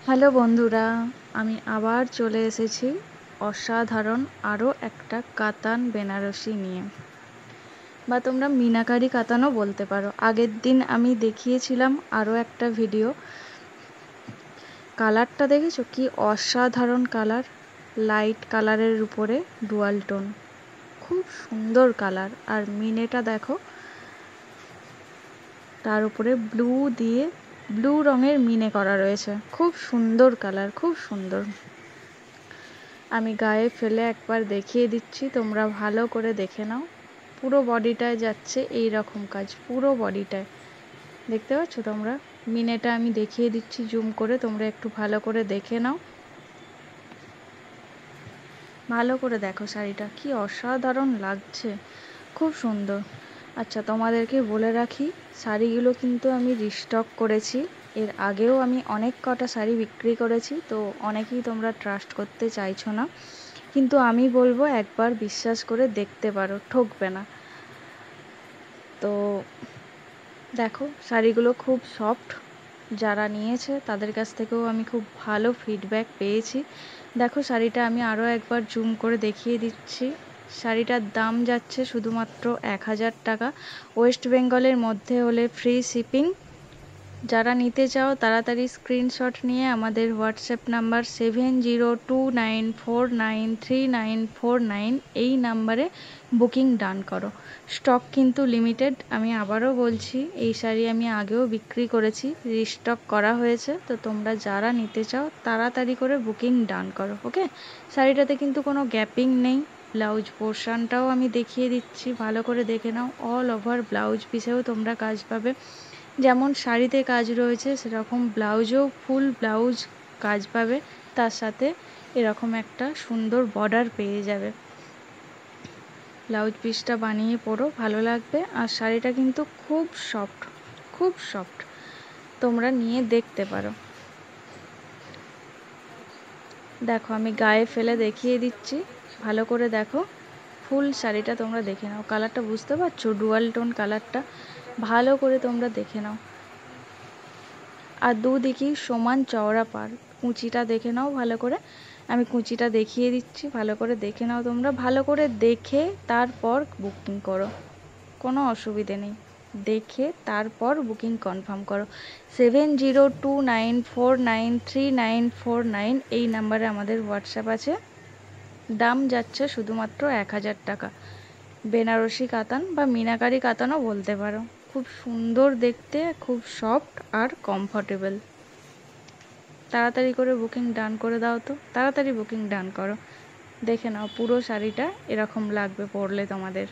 Hello বন্ধুরা, আমি আবার চলে এসেছি অসাধারণ আরও একটা কাতান বেনারসি নিয়ে, বা তোমরা মিনাকারি কাতানও বলতে পারো। আগের দিন আমি দেখিয়েছিলাম আরও একটা ভিডিও। কালারটা দেখেছো কি অসাধারণ কালার, লাইট কালারের উপরে ডুয়াল টোন, খুব সুন্দর কালার। আর মিনেটা দেখো, তার উপরে ব্লু রঙের মিনে করা রয়েছে, খুব সুন্দর কালার, খুব সুন্দর। আমি গায়ে ফেলে একবার দেখিয়ে দিচ্ছি, তোমরা ভালো করে দেখে নাও। পুরো বডিটায় যাচ্ছে এই রকম কাজ, পুরো বডিটায় দেখতে পাচ্ছ তোমরা। মিনেটা আমি দেখিয়ে দিচ্ছি জুম করে, তোমরা একটু ভালো করে দেখে নাও, ভালো করে দেখো শাড়িটা কি অসাধারণ লাগছে, খুব সুন্দর। আচ্ছা, তোমাদেরকে বলে রাখি, শাড়িগুলো কিন্তু আমি রিস্টক করেছি। এর আগেও আমি অনেক কটা শাড়ি বিক্রি করেছি, তো অনেকেই তোমরা ট্রাস্ট করতে চাইছো না, কিন্তু আমি বলবো একবার বিশ্বাস করে দেখতে পারো, ঠকবে না। তো দেখো শাড়িগুলো খুব সফট, যারা নিয়েছে তাদের কাছ থেকেও আমি খুব ভালো ফিডব্যাক পেয়েছি। দেখো শাড়িটা আমি আরও একবার জুম করে দেখিয়ে দিচ্ছি। শাড়িটার দাম যাচ্ছে শুধুমাত্র 1000 টাকা। ওয়েস্ট বেঙ্গলের মধ্যে হলে ফ্রি শিপিং। যারা নিতে চাও তাড়াতাড়ি স্ক্রিনশট নিয়ে আমাদের হোয়াটসঅ্যাপ নাম্বার 7029493949 এই নাম্বারে বুকিং ডান করো। স্টক কিন্তু লিমিটেড, আমি আবারও বলছি, এই শাড়ি আমি আগেও বিক্রি করেছি, রিস্টক করা হয়েছে। তো তোমরা যারা নিতে চাও তাড়াতাড়ি করে বুকিং ডান করো, ওকে। শাড়িটাতে কিন্তু কোনো গ্যাপিং নেই। ব্লাউজ পোর্শনটাও আমি দেখিয়ে দিচ্ছি, ভালো করে দেখে নাও। অল ওভার ব্লাউজ পিসেও তোমরা কাজ পাবে, যেমন শাড়িতে কাজ রয়েছে সেরকম ব্লাউজেও ফুল ব্লাউজ কাজ পাবে। তার সাথে এরকম একটা সুন্দর বর্ডার পেয়ে যাবে। ব্লাউজ পিসটা বানিয়ে পরো, ভালো লাগবে। আর শাড়িটা কিন্তু খুব সফট, খুব সফট, তোমরা নিয়ে দেখতে পারো। দেখো আমি গায়ে ফেলে দেখিয়ে দিচ্ছি, ভালো করে দেখো। ফুল শাড়িটা তোমরা দেখে নাও, কালারটা বুঝতে পারছো, ডুয়াল টোন কালারটা, ভালো করে তোমরা দেখে নাও। আর দুদিকেই সমান চওড়া পাড়, কুঁচিটা দেখে নাও ভালো করে। আমি কুঁচিটা দেখিয়ে দিচ্ছি, ভালো করে দেখে নাও তোমরা। ভালো করে দেখে তারপর বুকিং করো, কোনো অসুবিধে নেই। দেখে তারপর বুকিং কনফার্ম করো। 7029493949 এই নাম্বারে আমাদের হোয়াটসঅ্যাপ আছে। দাম যাচ্ছে শুধুমাত্র 1000 টাকা। বেনারসি কাতান বা মিনাকারি কাতানও বলতে পারো। খুব সুন্দর দেখতে, খুব সফট আর কমফোর্টেবল। তাড়াতাড়ি করে বুকিং ডান করে দাও, তো তাড়াতাড়ি বুকিং ডান করো। দেখে নাও পুরো শাড়িটা এরকম লাগবে পরলে তোমাদের।